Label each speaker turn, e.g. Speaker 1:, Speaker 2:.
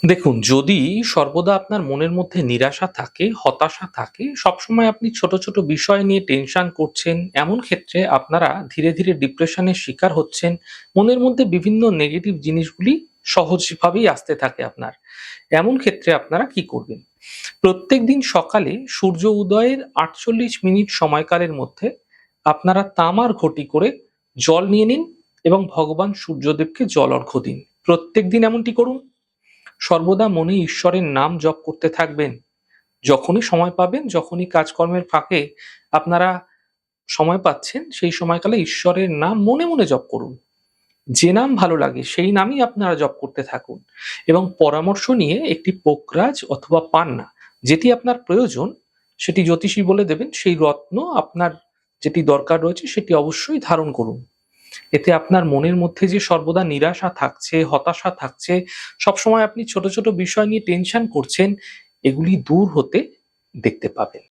Speaker 1: দেখুন, যদি সর্বদা আপনার মনের মধ্যে নিরাশা থাকে, হতাশা থাকে, সবসময় আপনি ছোট, ছোট বিষয় নিয়ে টেনশন করছেন, এমন ক্ষেত্রে আপনারা ধীরে, ধীরে ডিপ্রেশনের শিকার হচ্ছেন। মনের মধ্যে বিভিন্ন নেগেটিভ জিনিসগুলি সহজভাবেই আসতে থাকে আপনার। এমন ক্ষেত্রে আপনারা কি করবেন? প্রত্যেকদিন সকালে সূর্য উদয়ের ৪৮ মিনিট সময়কালের মধ্যে আপনারা তামার ঘটি করে জল নিয়ে নিন এবং ভগবান সূর্যদেবকে জল অর্ঘ্য দিন। প্রত্যেকদিন এমনটি করুন। সর্বদা মনে ঈশ্বরের নাম জপ করতে থাকবেন। যখনই সময় পাবেন, যখনই কাজকর্মের ফাঁকে আপনারা সময় পাচ্ছেন, সেই সময়কালে ঈশ্বরের নাম মনে, মনে জপ করুন। যে নাম ভালো লাগে সেই নামই আপনারা জপ করতে থাকুন এবং পরামর্শ নিয়ে একটি পোকরাজ অথবা পান্না যেটি আপনার প্রয়োজন সেটি জ্যোতিষী বলে দেবেন। সেই রত্ন আপনার যেটি দরকার রয়েছে সেটি অবশ্যই ধারণ করুন। এতে আপনার মনের মধ্যে যে সর্বদা নিরাশা থাকছে, হতাশা থাকছে, সবসময় আপনি ছোট, ছোট বিষয় নিয়ে টেনশন করছেন, এগুলি দূর হতে দেখতে পাবেন।